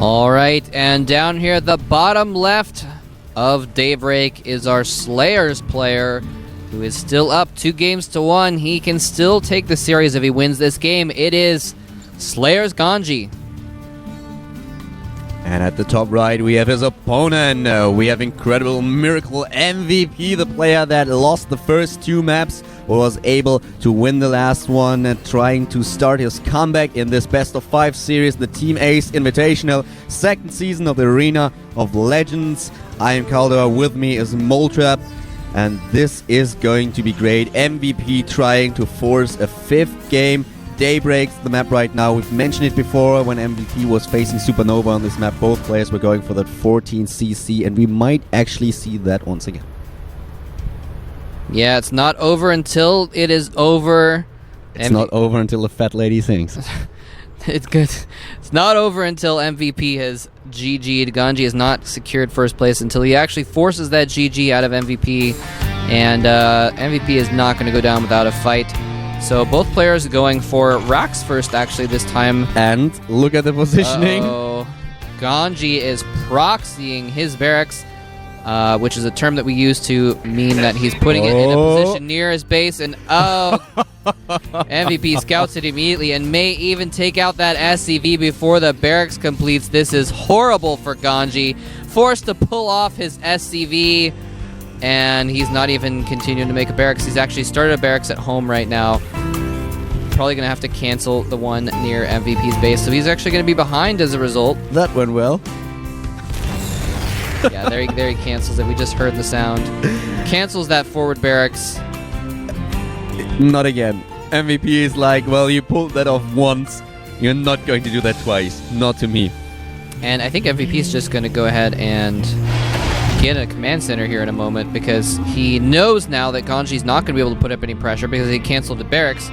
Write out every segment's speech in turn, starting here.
All right, and down here at the bottom left of Daybreak is our Slayers player, who is still up 2-1. He can still take the series if he wins this game. It is Slayers GanZi. And at the top right, we have his opponent. We have incredible Miracle MVP, the player that lost the first 2 maps, was able to win the last one, and trying to start his comeback in this best-of-5 series, the Team Ace Invitational, second season of the Arena of Legends. I am Kaldor, with me is Moltrap, and this is going to be great. MVP trying to force a 5th game. Daybreak's the map right now. We've mentioned it before when MVP was facing Supernova on this map. Both players were going for that 14cc, and we might actually see that once again. Yeah, it's not over until it is over. It's not over until the fat lady sings. It's good. It's not over until MVP has GG'd. GanZi has not secured first place until he actually forces that GG out of MVP. And MVP is not going to go down without a fight. So both players going for racks first, actually, this time. And look at the positioning. GanZi is proxying his barracks, which is a term that we use to mean that he's putting it in a position near his base. And MVP scouts it immediately and may even take out that SCV before the barracks completes. This is horrible for GanZi. Forced to pull off his SCV. And he's not even continuing to make a barracks. He's actually started a barracks at home right now. Probably going to have to cancel the one near MVP's base. So he's actually going to be behind as a result. That went well. Yeah, there he cancels it. We just heard the sound. Cancels that forward barracks. Not again. MVP is like, well, you pulled that off once. You're not going to do that twice. Not to me. And I think MVP is just going to go ahead and get a command center here in a moment, because he knows now that GanZi's not going to be able to put up any pressure because he canceled the barracks,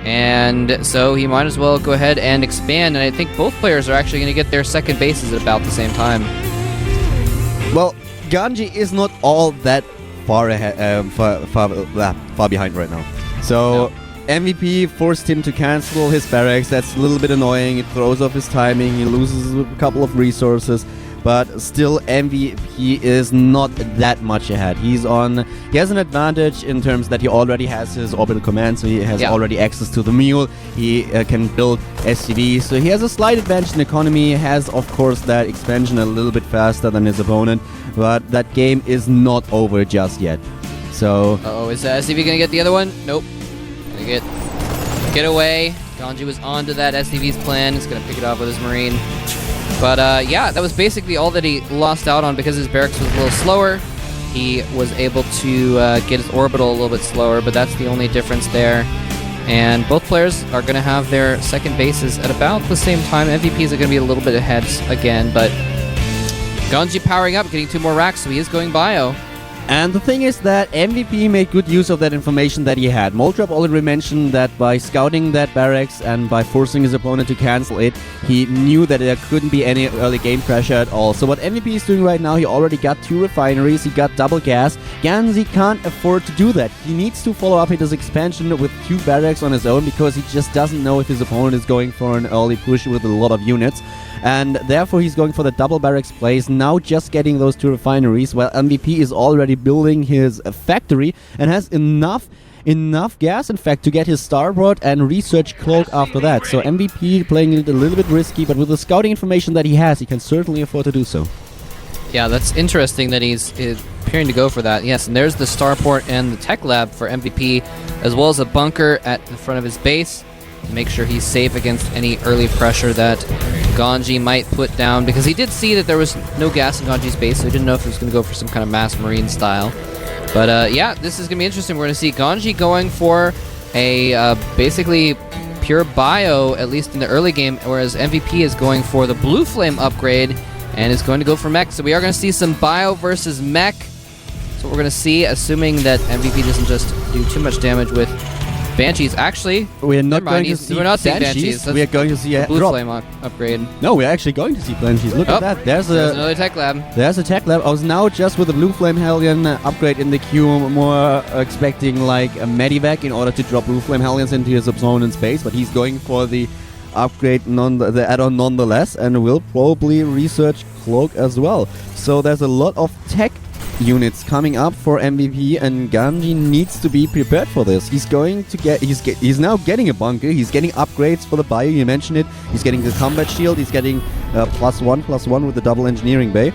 and so he might as well go ahead and expand. And I think both players are actually going to get their second bases at about the same time. Well, GanZi is not all that far ahead, far behind right now. So MVP forced him to cancel his barracks. That's a little bit annoying. It throws off his timing. He loses a couple of resources. But still, MVP is not that much ahead. He has an advantage in terms that he already has his orbital command, so he has already access to the mule. He can build SCV, so he has a slight advantage in economy. He has, of course, that expansion a little bit faster than his opponent, but that game is not over just yet. So, is SCV gonna get the other one? Nope. Gonna get away. GanZi was onto that SCV's plan. He's gonna pick it off with his marine. But yeah, that was basically all that he lost out on because his barracks was a little slower. He was able to get his orbital a little bit slower, but that's the only difference there. And both players are going to have their second bases at about the same time. MVPs are going to be a little bit ahead again, but GanZi powering up, getting 2 more racks, so he is going bio. And the thing is that MVP made good use of that information that he had. Moltrap already mentioned that by scouting that barracks and by forcing his opponent to cancel it, he knew that there couldn't be any early game pressure at all. So what MVP is doing right now, he already got 2 refineries, he got double gas. GanZi can't afford to do that. He needs to follow up his expansion with 2 barracks on his own, because he just doesn't know if his opponent is going for an early push with a lot of units. And therefore he's going for the double barracks plays, now just getting those 2 refineries, while MVP is already building his factory and has enough gas, in fact, to get his starboard and research cloak after that. So MVP playing it a little bit risky, but with the scouting information that he has, he can certainly afford to do so. Yeah, that's interesting that he's appearing to go for that. Yes, and there's the starport and the tech lab for MVP, as well as a bunker at the front of his base to make sure he's safe against any early pressure that GanZi might put down, because he did see that there was no gas in GanZi's base, so he didn't know if he was going to go for some kind of mass marine style. But yeah, this is going to be interesting. We're going to see GanZi going for a basically pure bio, at least in the early game, whereas MVP is going for the blue flame upgrade and is going to go for mech. So we are going to see some bio versus mech. That's what we're going to see, assuming that MVP doesn't just do too much damage with Banshees. Actually, we're not going to see Banshees. We are going to see a blue drop. flame upgrade. No, we're actually going to see Banshees. Look at that. There's another tech lab. There's a tech lab. I was now just with the blue flame Hellion upgrade in the queue, more expecting like a medivac in order to drop blue flame Hellions into his opponent's base, but he's going for the upgrade the add-on nonetheless, and will probably research Cloak as well. So there's a lot of tech units coming up for MVP, and GanZi needs to be prepared for this. He's going to he's now getting a bunker, he's getting upgrades for the bio, you mentioned it, he's getting the combat shield, he's getting +1/+1 with the double engineering bay,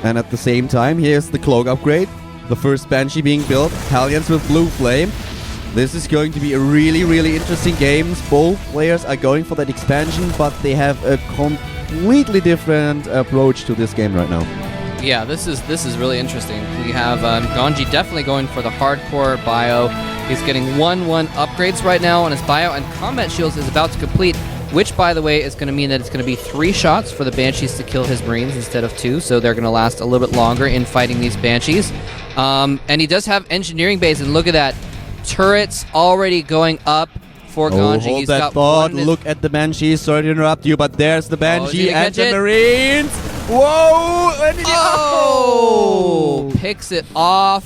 and at the same time here's the Cloak upgrade, the first Banshee being built, Hellions with Blue Flame. This is going to be a really, really interesting game. Both players are going for that expansion, but they have a completely different approach to this game right now. Yeah, this is really interesting. We have GanZi definitely going for the hardcore bio. He's getting 1/1 upgrades right now on his bio, and Combat Shields is about to complete, which, by the way, is going to mean that it's going to be 3 shots for the Banshees to kill his Marines instead of 2, so they're going to last a little bit longer in fighting these Banshees. And he does have engineering base, and look at that. Turrets already going up for GanZi. Hold that thought. Look at the Banshees. Sorry to interrupt you, but there's the Banshee and the Marines. Whoa! Oh! Picks it off.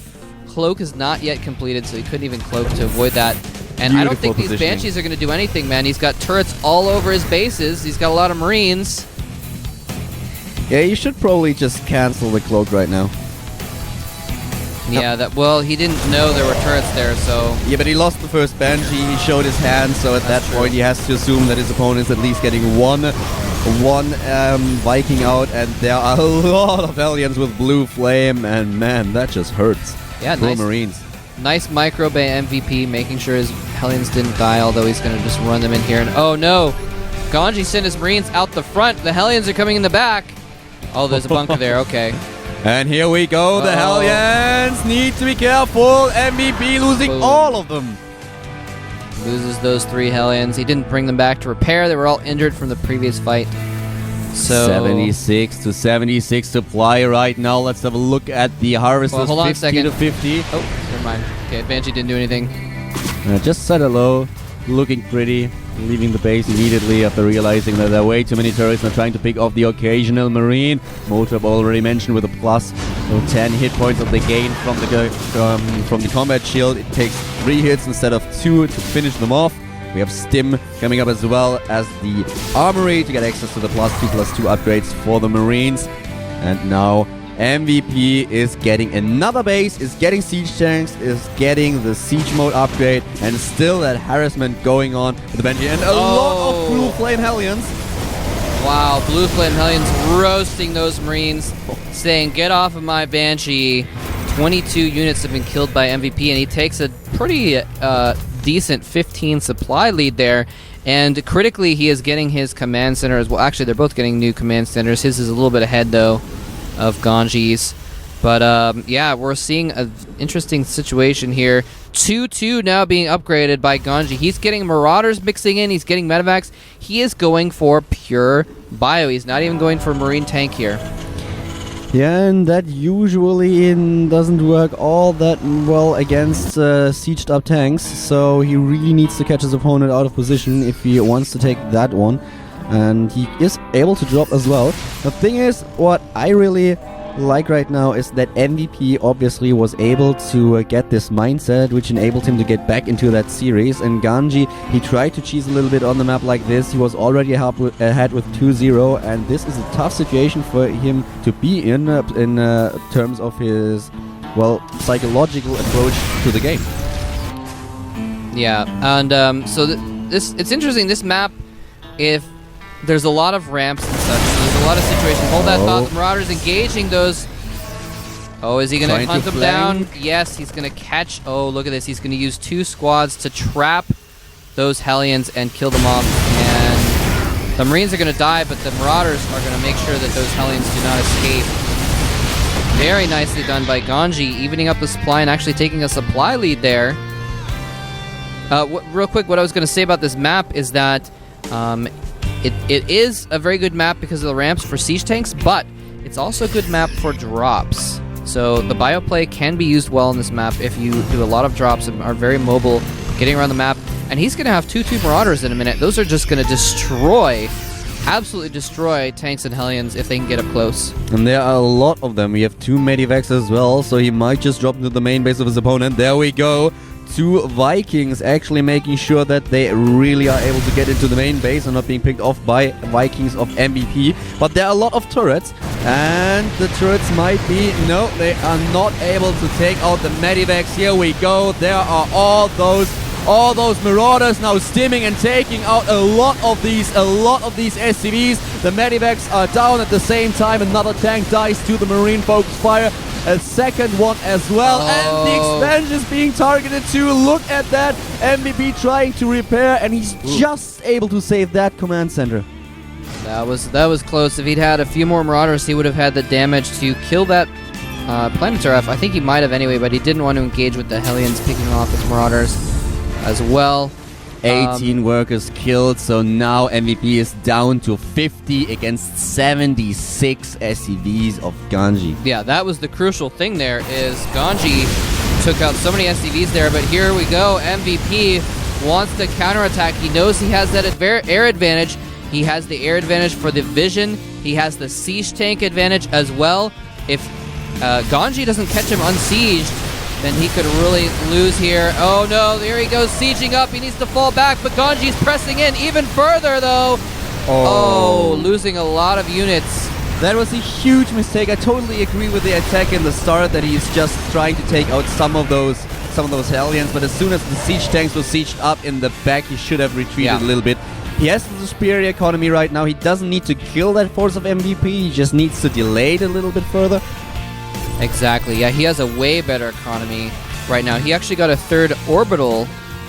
Cloak is not yet completed, so he couldn't even cloak to avoid that. And I don't think these Banshees are going to do anything, man. He's got turrets all over his bases. He's got a lot of Marines. Yeah, you should probably just cancel the Cloak right now. Yeah, well, he didn't know there were turrets there, so... Yeah, but he lost the first Banshee, he showed his hand, so at that point he has to assume that his opponent is at least getting one Viking out, and there are a lot of Hellions with Blue Flame, and man, that just hurts. Yeah, nice. Marines. Nice micro bay MVP, making sure his Hellions didn't die, although he's going to just run them in here. And oh no! GanZi sent his Marines out the front, the Hellions are coming in the back! Oh, there's a bunker there, okay. And here we go, the Hellions need to be careful. MVP losing all of them. Loses those 3 Hellions. He didn't bring them back to repair. They were all injured from the previous fight. So 76 to 76 supply right now. Let's have a look at the harvesters. Hold on 50 to 50. Oh, never mind. Okay, Banshee didn't do anything. Just set it low, looking pretty. Leaving the base immediately after realizing that there are way too many turrets and trying to pick off the occasional Marine. Motrap already mentioned with a plus 10 hit points that they gain from the combat shield. It takes 3 hits instead of 2 to finish them off. We have Stim coming up as well as the Armory to get access to the +2/+2 upgrades for the Marines. And now MVP is getting another base, is getting siege tanks, is getting the siege mode upgrade, and still that harassment going on with the Banshee. And a lot of Blue Flame Hellions. Wow, Blue Flame Hellions roasting those Marines, saying, get off of my Banshee. 22 units have been killed by MVP, and he takes a pretty decent 15 supply lead there. And critically, he is getting his command center as well. Actually, they're both getting new command centers. His is a little bit ahead, though, of GanZi's. But yeah, we're seeing an interesting situation here. 2-2 now being upgraded by GanZi. He's getting Marauders mixing in. He's getting Medivacs. He is going for pure bio. He's not even going for Marine tank here. Yeah, and that usually doesn't work all that well against sieged up tanks. So he really needs to catch his opponent out of position if he wants to take that one. And he is able to drop as well. The thing is, what I really like right now is that MVP obviously was able to get this mindset, which enabled him to get back into that series. And GanZi, he tried to cheese a little bit on the map like this. He was already ahead with 2-0, and this is a tough situation for him to be in terms of his, well, psychological approach to the game. Yeah, and so it's interesting. This map, if there's a lot of ramps and such, there's a lot of situations. Hold that thought. The Marauders engaging those. Oh, is he going to hunt them down? Yes, he's going to catch. Oh, look at this. He's going to use 2 squads to trap those Hellions and kill them off. And the Marines are going to die, but the Marauders are going to make sure that those Hellions do not escape. Very nicely done by GanZi, evening up the supply and actually taking a supply lead there. Real quick, what I was going to say about this map is that it is a very good map because of the ramps for siege tanks, but it's also a good map for drops. So the bioplay can be used well in this map if you do a lot of drops and are very mobile, getting around the map. And he's going to have 2 Marauders in a minute. Those are just going to destroy, absolutely destroy tanks and Hellions if they can get up close. And there are a lot of them. We have 2 Medivacs as well, so he might just drop into the main base of his opponent. There we go. two Vikings, actually making sure that they really are able to get into the main base and not being picked off by Vikings of MVP. But there are a lot of turrets, and the turrets might be... No, they are not able to take out the Medivacs. Here we go. There are all those Marauders now stimming and taking out a lot of these SCVs. The Medivacs are down at the same time. Another tank dies to the Marine focus fire. A second one as well. And the expansion is being targeted too. Look at that. MVP trying to repair, and he's just able to save that command center. That was close. If he'd had a few more Marauders, he would have had the damage to kill that Planetary. I think he might have anyway, but he didn't want to engage with the Hellions picking off his Marauders as well. 18 workers killed, so now MVP is down to 50 against 76 SCVs of GanZi. Yeah, that was the crucial thing there, is GanZi took out so many SCVs there, but here we go. MVP wants to counterattack. He knows he has that air advantage. He has the air advantage for the vision. He has the siege tank advantage as well. If GanZi doesn't catch him unsieged, then he could really lose here. Oh no, there he goes, sieging up. He needs to fall back, but GanZi's pressing in even further though. Oh, losing a lot of units. That was a huge mistake. I totally agree with the attack in the start, that he's just trying to take out some of those Hellions, but as soon as the siege tanks were sieged up in the back, he should have retreated a little bit. He has the superior economy right now. He doesn't need to kill that force of MVP, he just needs to delay it a little bit further. Exactly, yeah, he has a way better economy right now. He actually got a third orbital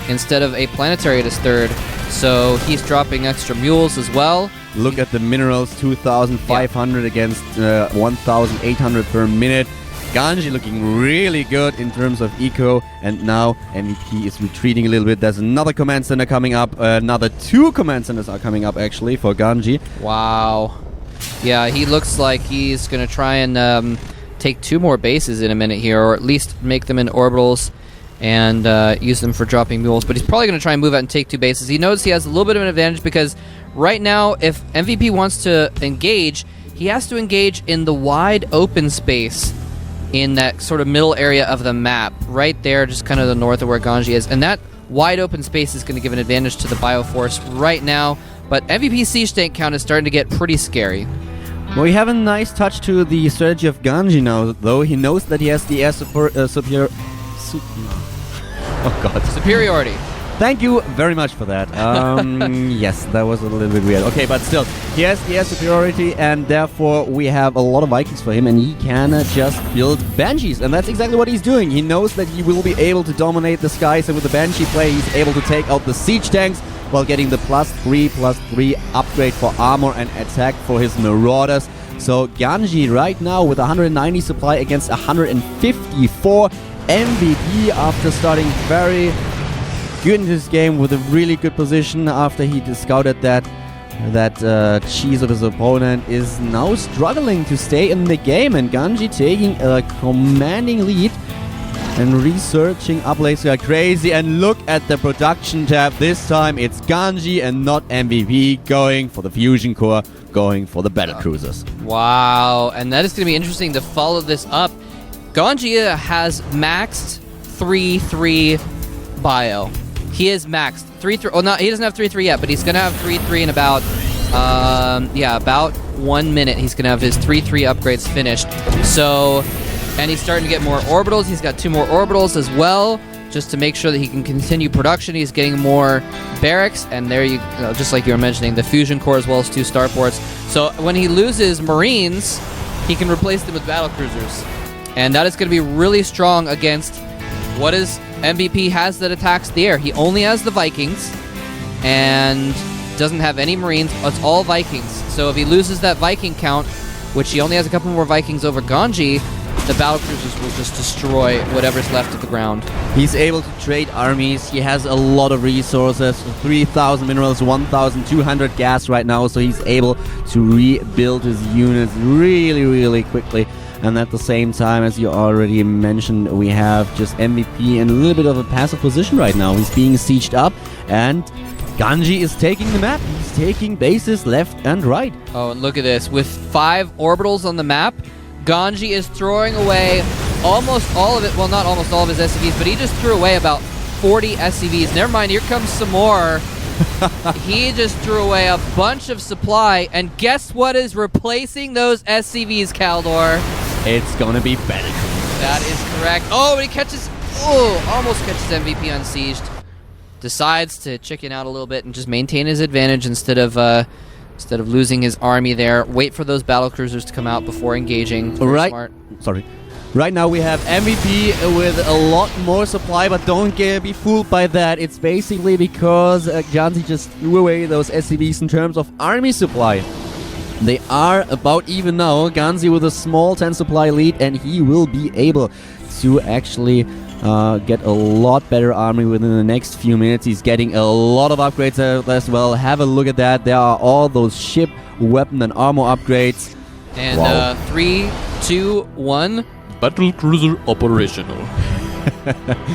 instead of a planetary at his third, so he's dropping extra mules as well. Look at the minerals, 2,500 against 1,800 per minute. GanZi looking really good in terms of eco, and now MVP is retreating a little bit. There's another command center coming up. Another two command centers are coming up actually for GanZi. Wow. Yeah, he looks like he's going to try and take two more bases in a minute here, or at least make them in orbitals and use them for dropping mules. But he's probably going to try and move out and take two bases. He knows he has a little bit of an advantage because right now, if MVP wants to engage, he has to engage in the wide open space in that sort of middle area of the map, right there, just kind of the north of where GanZi is. And that wide open space is going to give an advantage to the Bioforce right now. But MVP's siege tank count is starting to get pretty scary. Well, we have a nice touch to the strategy of GanZi now, though. He knows that he has the air superiority. Thank you very much for that. Yes, that was a little bit weird. Okay, but still, he has the air superiority, and therefore we have a lot of Vikings for him, and he can just build Banshees, and that's exactly what he's doing. He knows that he will be able to dominate the skies, and with the Banshee play, he's able to take out the siege tanks while getting the +3/+3 upgrade for armor and attack for his Marauders. So GanZi right now with 190 supply against 154. MVP after starting very good in this game with a really good position after he scouted that cheese of his opponent, is now struggling to stay in the game, and GanZi taking a commanding lead and researching upgrades like crazy. And look at the production tab. This time it's GanZi and not MVP going for the fusion core, going for the battle cruisers. Wow, and that is going to be interesting to follow this up. GanZi has maxed 3-3 bio. He is maxed 3-3. Well, no, he doesn't have 3-3 yet, but he's gonna have 3-3 in about about 1 minute. He's gonna have his 3-3 upgrades finished. So, and he's starting to get more orbitals. He's got 2 more orbitals as well, just to make sure that he can continue production. He's getting more barracks, and there you know, just like you were mentioning, the fusion core as well as 2 starports. So when he loses Marines, he can replace them with battle cruisers. And that is going to be really strong against what is MVP has that attacks the air. He only has the Vikings and doesn't have any Marines. It's all Vikings. So if he loses that Viking count, which he only has a couple more Vikings over GanZi, the battle cruisers will just destroy whatever's left of the ground. He's able to trade armies. He has a lot of resources, 3,000 minerals, 1,200 gas right now, so he's able to rebuild his units really, really quickly. And at the same time, as you already mentioned, we have just MVP in a little bit of a passive position right now. He's being sieged up, and GanZi is taking the map. He's taking bases left and right. Oh, and look at this. With 5 orbitals on the map, GanZi is throwing away almost all of it. Well, not almost all of his SCVs, but he just threw away about 40 SCVs. Never mind, here comes some more. He just threw away a bunch of supply, and guess what is replacing those SCVs, Kaldor? It's gonna be better. That is correct. Oh, he catches... Oh, almost catches MVP unsieged. Decides to chicken out a little bit and just maintain his advantage instead of losing his army there. Wait for those battle cruisers to come out before engaging. Very smart. Sorry. Right now we have MVP with a lot more supply, but don't be fooled by that. It's basically because GanZi just threw away those SCVs in terms of army supply. They are about even now. GanZi with a small 10 supply lead, and he will be able to actually get a lot better army within the next few minutes. He's getting a lot of upgrades as well. Have a look at that. There are all those ship, weapon, and armor upgrades. And wow. 3, 2, 1. Battle cruiser operational.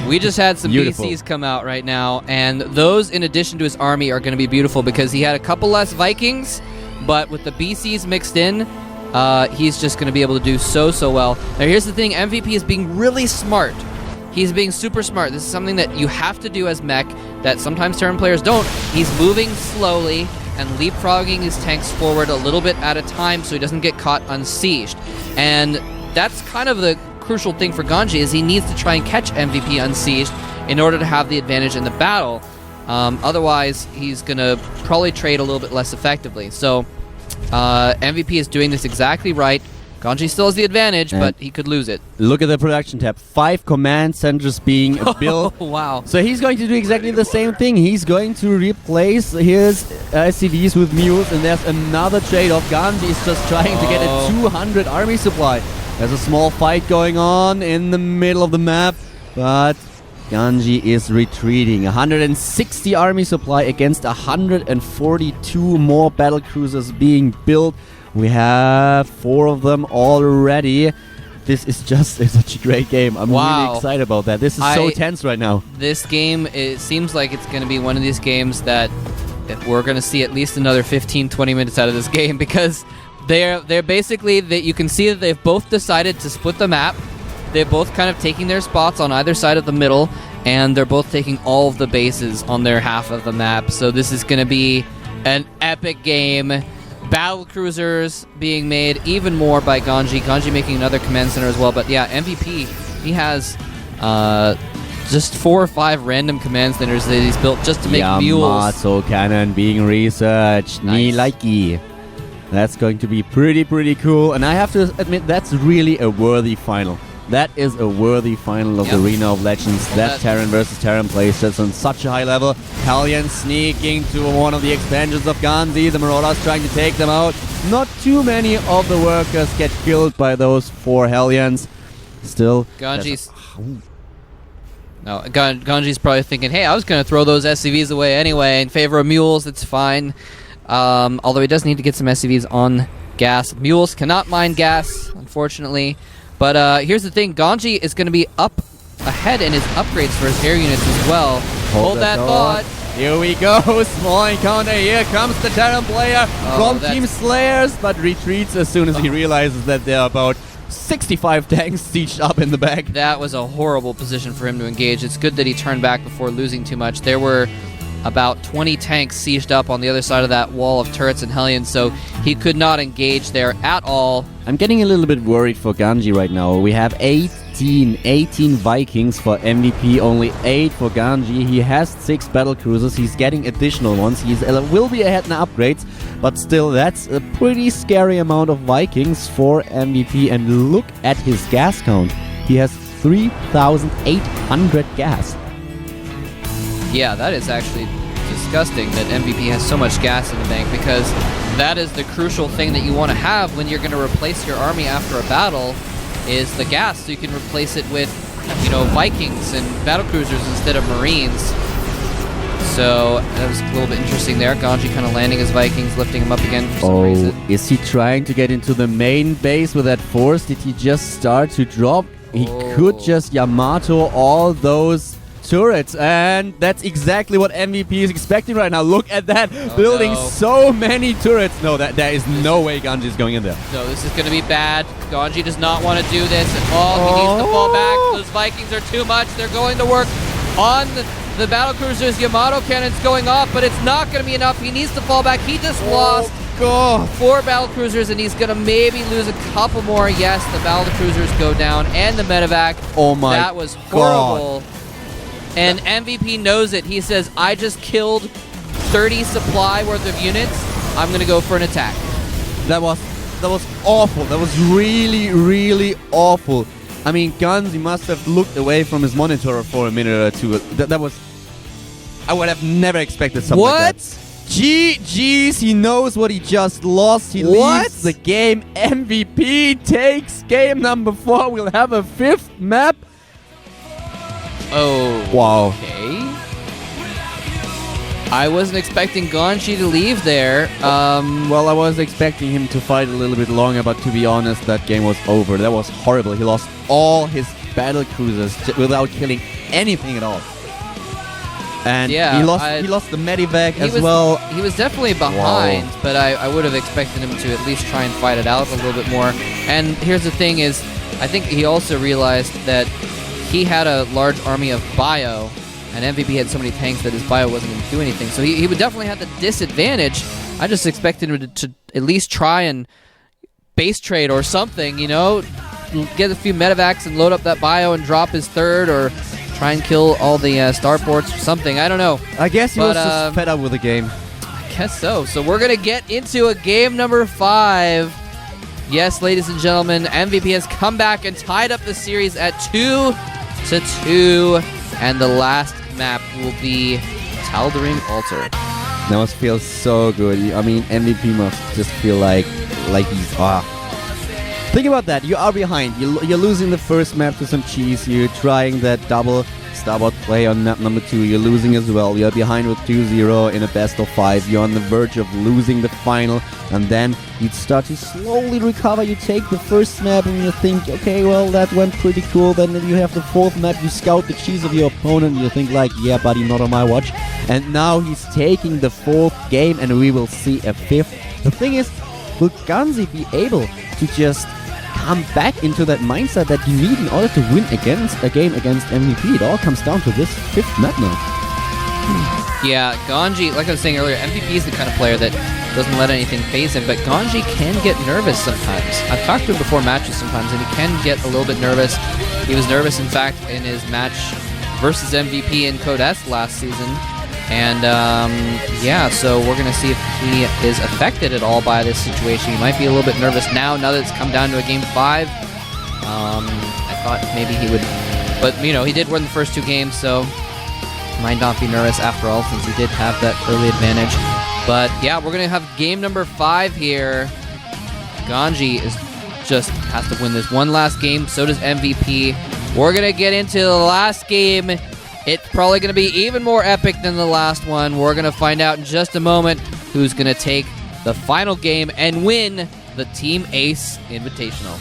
We just had some Beautiful. BCs come out right now, and those, in addition to his army, are going to be beautiful because he had a couple less Vikings, but with the BCs mixed in, he's just going to be able to do so well. Now, here's the thing. MVP is being really smart. He's being super smart. This is something that you have to do as mech that sometimes Terran players don't. He's moving slowly and leapfrogging his tanks forward a little bit at a time so he doesn't get caught unsieged. And that's kind of the crucial thing for GanZi, is he needs to try and catch MVP unsieged in order to have the advantage in the battle. Otherwise, he's going to probably trade a little bit less effectively. So MVP is doing this exactly right. GanZi still has the advantage, but he could lose it. Look at the production tab. 5 command centers being built. Oh, wow. So he's going to do exactly the same thing. He's going to replace his SCVs with mules, and there's another trade-off. GanZi is just trying to get a 200 army supply. There's a small fight going on in the middle of the map, but GanZi is retreating. 160 army supply against 142 more battle cruisers being built. We have 4 of them already. This is just such a great game. I'm really excited about that. This is so tense right now. This game, it seems like it's going to be one of these games that we're going to see at least another 15-20 minutes out of this game, because they're basically, you can see that they've both decided to split the map. They're both kind of taking their spots on either side of the middle, and they're both taking all of the bases on their half of the map. So this is going to be an epic game. Battle cruisers being made even more by GanZi. GanZi making another command center as well. But yeah, MVP, he has just 4 or 5 random command centers that he's built just to make mules. Yamato cannon being researched. Nice. Nilaki. That's going to be pretty cool. And I have to admit, that's really a worthy final. That is a worthy final of the Arena of Legends. That Terran versus Terran plays just on such a high level. Hellions sneaking to one of the expansions of GanZi. The Marauders trying to take them out. Not too many of the workers get killed by those 4 Hellions. Still, GanZi's probably thinking, hey, I was going to throw those SCVs away anyway in favor of mules. It's fine. Although he does need to get some SCVs on gas. Mules cannot mine gas, unfortunately. But here's the thing. GanZi is going to be up ahead in his upgrades for his air units as well. Hold that thought. Here we go. Small encounter. Here comes the Terran player from Team Slayers, but retreats as soon as he realizes that there are about 65 tanks sieged up in the back. That was a horrible position for him to engage. It's good that he turned back before losing too much. There were about 20 tanks sieged up on the other side of that wall of turrets and Hellions, so he could not engage there at all. I'm getting a little bit worried for GanZi right now. We have 18 Vikings for MVP, only 8 for GanZi. He has 6 battle cruisers. He's getting additional ones. He will be ahead in upgrades, but still, that's a pretty scary amount of Vikings for MVP. And look at his gas count. He has 3,800 gas. Yeah, that is actually disgusting that MVP has so much gas in the bank, because that is the crucial thing that you want to have when you're going to replace your army after a battle, is the gas, so you can replace it with, Vikings and battle cruisers instead of Marines. So that was a little bit interesting there. GanZi kind of landing his Vikings, lifting them up again for some reason. Is he trying to get into the main base with that force? Did he just start to drop? He could just Yamato all those turrets, and that's exactly what MVP is expecting right now. Look at that, building so many turrets. No, there is no way GanZi is going in there. No, this is going to be bad. GanZi does not want to do this at all. He needs to fall back. Those Vikings are too much. They're going to work. on the battle cruisers. Yamato cannons going off, but it's not going to be enough. He needs to fall back. He just lost God. 4 battle cruisers, and he's going to maybe lose a couple more. Yes, the battle cruisers go down, and the medevac. Oh my That was horrible. And MVP knows it. He says, I just killed 30 supply worth of units. I'm going to go for an attack. That was awful. That was really, really awful. I mean, GanZi must have looked away from his monitor for a minute or two. That was... I would have never expected something like that. GG's, he knows what he just lost. He leaves the game. MVP takes game number 4. We'll have a 5th map. Oh. Wow. Okay. I wasn't expecting GanZi to leave there. Well, I was expecting him to fight a little bit longer, but to be honest, that game was over. That was horrible. He lost all his battle cruisers without killing anything at all. And yeah, he lost the medevac as well. He was definitely behind, but I would have expected him to at least try and fight it out a little bit more. And here's the thing is, I think he also realized that he had a large army of bio, and MVP had so many tanks that his bio wasn't going to do anything. So he would definitely have the disadvantage. I just expected him to at least try and base trade or something, you know? Get a few medevacs and load up that bio and drop his 3rd, or try and kill all the starports or something. I don't know. I guess he was just fed up with the game. I guess so. So we're going to get into a game number 5. Yes, ladies and gentlemen, MVP has come back and tied up the series at 2-2. And the last map will be Tal'Darim Altar. That must feel so good. I mean, MVP must just feel like he's... Think about that. You are behind. You're losing the first map to some cheese. You're trying that double starboard play on map number 2. You're losing as well. You're behind with 2-0 in a best of 5. You're on the verge of losing the final. And then you start to slowly recover. You take the first map and you think, okay, well, that went pretty cool. Then you have the 4th map. You scout the cheese of your opponent. You think like, yeah, buddy, not on my watch. And now he's taking the 4th game and we will see a 5th. The thing is, will GanZi be able to just come back into that mindset that you need in order to win against a game against MVP? It all comes down to this 5th map now. Yeah, GanZi, like I was saying earlier, MVP is the kind of player that doesn't let anything faze him, but GanZi can get nervous sometimes. I've talked to him before matches sometimes, and he can get a little bit nervous. He was nervous, in fact, in his match versus MVP in Code S last season. And, yeah, so we're going to see if he is affected at all by this situation. He might be a little bit nervous now that it's come down to a game 5. I thought maybe he would... But, you know, he did win the first 2 games, so might not be nervous after all, since he did have that early advantage. But, yeah, we're going to have game number 5 here. GanZi has to win this one last game. So does MVP. We're going to get into the last game. It's probably going to be even more epic than the last one. We're going to find out in just a moment who's going to take the final game and win the Team Ace Invitational.